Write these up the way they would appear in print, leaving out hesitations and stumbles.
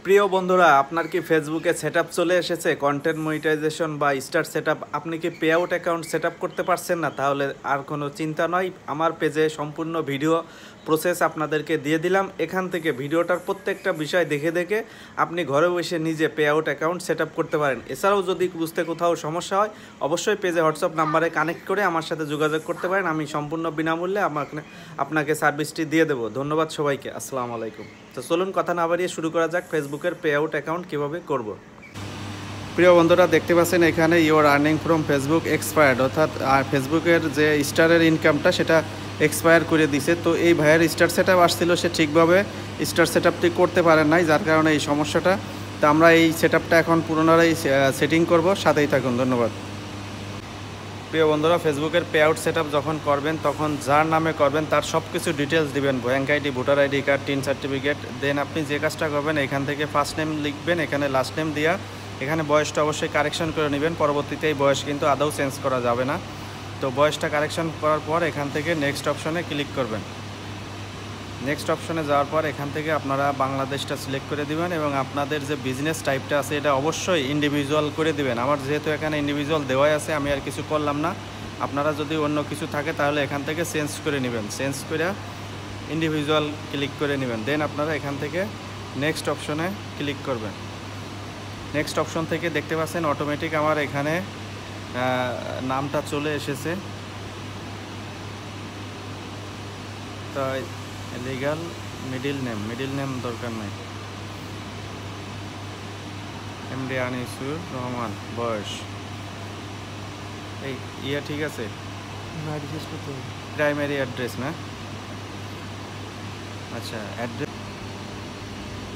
প্রিয় বন্ধুরা, আপনার কি ফেসবুকে সেটআপ চলে এসেছে? কন্টেন্ট মনিটাইজেশন বা স্টার সেটআপ আপনি কি পে আউট অ্যাকাউন্ট সেটআপ করতে পারছেন না? তাহলে আর কোনো চিন্তা নয়, আমার পেজে সম্পূর্ণ ভিডিও প্রসেস আপনাদেরকে দিয়ে দিলাম। এখান থেকে ভিডিওটার প্রত্যেকটা বিষয় দেখে দেখে আপনি ঘরে বসে নিজে পে আউট অ্যাকাউন্ট সেটআপ করতে পারেন। এছাড়াও যদি বুঝতে কোথাও সমস্যা হয়, অবশ্যই পেজে হোয়াটসঅ্যাপ নাম্বারে কানেক্ট করে আমার সাথে যোগাযোগ করতে পারেন। আমি সম্পূর্ণ বিনামূল্যে আপনাকে সার্ভিসটি দিয়ে দেবো। ধন্যবাদ সবাইকে। আসসালামু আলাইকুম। তো চলুন কথা না বাড়িয়ে শুরু করা যাক ফেসবুকের পে আউট অ্যাকাউন্ট কীভাবে করব। প্রিয় বন্ধুরা, দেখতে পাচ্ছেন এখানে your earning from Facebook expired, অর্থাৎ ফেসবুকের যে স্টারের ইনকামটা সেটা এক্সপায়ার করে দিছে। তো এই ভাইয়ের স্টার সেটআপ আসছিল, সে ঠিকভাবে স্টার সেটআপটি করতে পারেন নাই, যার কারণে এই সমস্যাটা। তো আমরা এই সেটআপটা এখন পুনরায় সেটিং করব, সাথেই থাকুন। ধন্যবাদ। প্রিয় বন্ধুরা, ফেসবুকের পে আউট সেটআপ যখন করবেন তখন যার নামে করবেন তার সব কিছু ডিটেলস দিবেন, bank ID, voter ID card, TIN certificate. Then আপনি যে কাজটা করবেন এখান থেকে ফার্স্ট নেম লিখবেন, এখানে লাস্ট নেম দিয়া এখানে বয়সটা অবশ্যই কারেকশন করে নেবেন। পরবর্তীতে এই বয়স কিন্তু আদৌ চেঞ্জ করা যাবে না। তো বয়সটা কারেকশন করার পর এখান থেকে নেক্সট অপশনে ক্লিক করবেন। নেক্সট অপশনে যাওয়ার পর এখান থেকে আপনারা বাংলাদেশটা সিলেক্ট করে দিবেন এবং আপনাদের যে বিজনেস টাইপটা আছে এটা অবশ্যই ইন্ডিভিজুয়াল করে দিবেন। আমার যেহেতু এখানে ইন্ডিভিজুয়াল দেওয়াই আছে, আমি আর কিছু করলাম না। আপনারা যদি অন্য কিছু থাকে তাহলে এখান থেকে চেঞ্জ করে নেবেন, চেঞ্জ করে ইন্ডিভিজুয়াল ক্লিক করে নেবেন। দেন আপনারা এখান থেকে নেক্সট অপশনে ক্লিক করবেন। নেক্সট অপশন থেকে দেখতে পাচ্ছেন অটোমেটিক আমার এখানে নামটা চলে এসেছে। তো লিগাল মিডিল নেম দরকার নাই। এমডি আনিসুর রহমান, বয়স, এই ঠিক আছে। প্রাইমারি অ্যাড্রেস না? আচ্ছা, অ্যাড্রেস।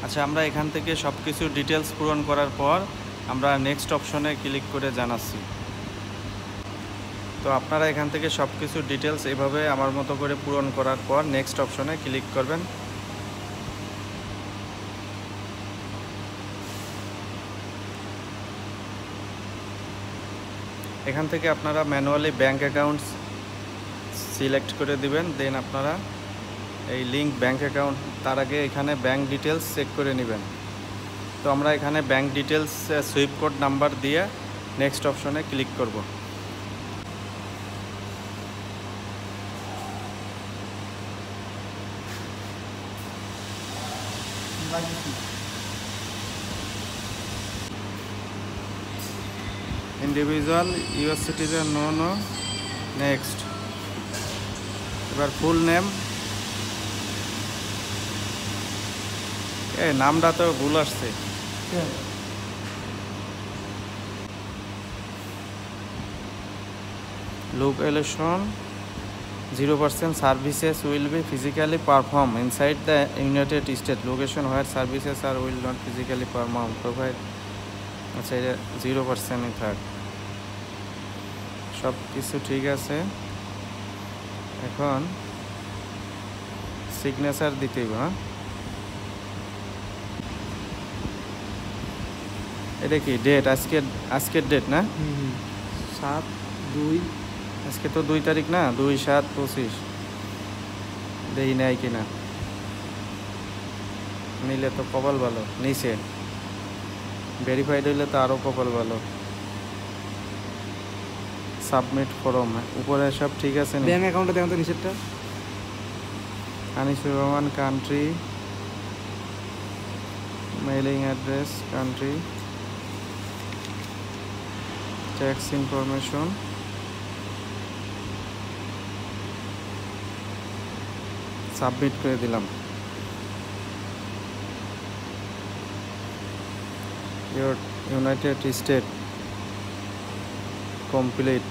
আচ্ছা, আমরা এখান থেকে সব কিছু ডিটেলস পূরণ করার পর আমরা নেক্সট অপশনে ক্লিক করে জানাচ্ছি। তো আপনারা এখান থেকে সব কিছু ডিটেলস এভাবে আমার মতো করে পূরণ করার পর নেক্সট অপশনে ক্লিক করবেন। এখান থেকে আপনারা ম্যানুয়ালি ব্যাঙ্ক অ্যাকাউন্টস সিলেক্ট করে দিবেন। দেন আপনারা এই লিঙ্ক ব্যাঙ্ক অ্যাকাউন্ট, তার আগে এখানে ব্যাঙ্ক ডিটেলস চেক করে নেবেন। তো আমরা এখানে bank details swift code number দিয়ে নেক্সট অপশনে ক্লিক করব। Individual, US citizen, no, next. এবার ফুল নেম, নামটা তো ভুল আসছে। Location 0% services will be physically perform inside the United State. Location where services are will not physically perform provide. আচ্ছা, এটা 0%ই থাক। সব কিছু ঠিক আছে। এখন সিগনেচার দিতে হবে। হ্যাঁ, এটা কি ডেট? আজকের ডেট না? 7/2। আজকে তো 2 তারিখ না? 2/7/25। দেখি নেয় কিনা, নিলে তো কপাল ভালো। নিচে ভেরিফাইড হইলে তো আরও কপাল ভালো। সাবমিট ফর্ম, উপরে সব ঠিক আছে। ব্যাঙ্ক অ্যাকাউন্টে দেখুন তো নিচেরটা। Anisur Rahman, country, mailing address, country, tax information, submit করে দিলাম। United state complete.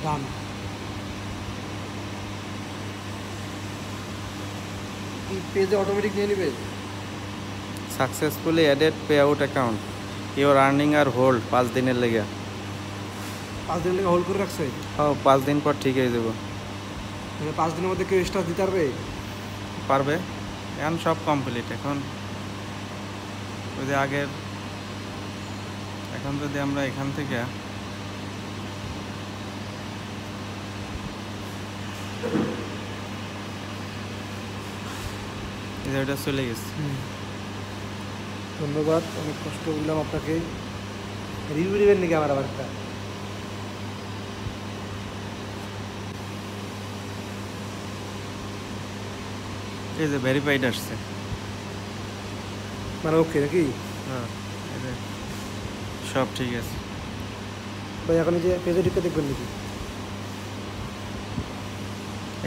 ডান। পেজে অটোমেটিক নিয়ে নেবে। Successfully added pay out account, your earning are hold 5 দিনের লেগে। 5 দিন লেগে হোল্ড করে রাখছে। হ্যাঁ, 5 দিন পর ঠিক হয়ে যাব। মানে 5 দিনের মধ্যে কেউ এক্সট্রা দিতে পারবে। এখন সব কমপ্লিট। এখন ওই যে আগের, এখন যদি আমরা এখান থেকে এই যে ওটা চলে গেছে। ধন্যবাদ, অনেক কষ্ট করলাম আপনাকে। রিভিউ দিবেন নাকি আমার আবার একটা? এই যে ভেরিফাইড আসছে। মানে ওকে নাকি হ্যাঁ, এই যে সব ঠিক আছে। ভাই? এখন এই যে পেজে ঢুকে দেখবেন নাকি?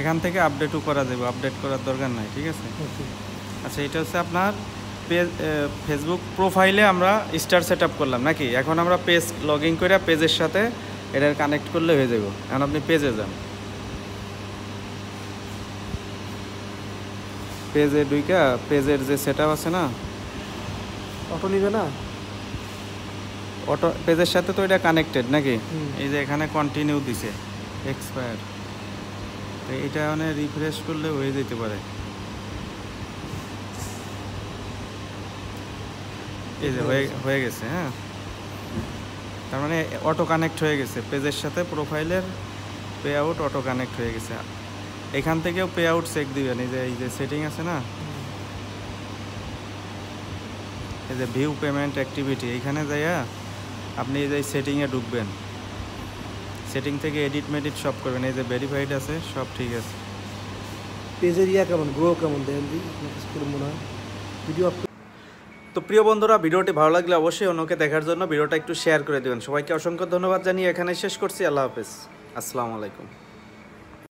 এখান থেকে আপডেটও করা যাবে, আপডেট করার দরকার নাই, ঠিক আছে। ওকে। আচ্ছা, এটা হচ্ছে আপনার পেজ, ফেসবুক প্রোফাইলে আমরা স্টার সেট আপ করলাম নাকি। এখন আমরা পেজ লগ ইন করে পেজের সাথে এটার কানেক্ট করলে হয়ে যাবে। এখন আপনি পেজে যান, পেজে ঢুইকা পেজের যে সেট আপ আছে না, অটো নিবে না? অটো পেজের সাথে তো এটা কানেক্টেড নাকি। হুম। এই যে এখানে কন্টিনিউ দিছে, এক্সপায়ার, তো এটা মানে রিফ্রেশ করলে হয়ে যেতে পারে। এই যে হয়ে গেছে। হ্যাঁ, তার মানে অটো কানেক্ট হয়ে গেছে পেজের সাথে, প্রোফাইলের পে আউট অটো কানেক্ট হয়ে গেছে। এখান থেকেও পে আউট চেক দিবেন। এই যে সেটিং আছে না, এই যে ভিউ পেমেন্ট অ্যাক্টিভিটি, এইখানে যাইয়া আপনি এই যে সেটিংয়ে ঢুকবেন, সেটিং থেকে এডিট মেডিট সব করবেন। এই যে ভেরিফাইড আছে, সব ঠিক আছে। পেজের ইয়া কেমন, গ্রো কেমন দেন দি আপনার কাছে মনে হয়? ভিডিও তো প্রিয় বন্ধুরা, ভিডিওটি ভালো লাগলে অবশ্যই অন্যকে দেখার জন্য ভিডিওটা একটু শেয়ার করে দেবেন। সবাইকে অসংখ্য ধন্যবাদ জানিয়ে এখানে শেষ করছি। আল্লাহ হাফেজ, আসসালামু আলাইকুম।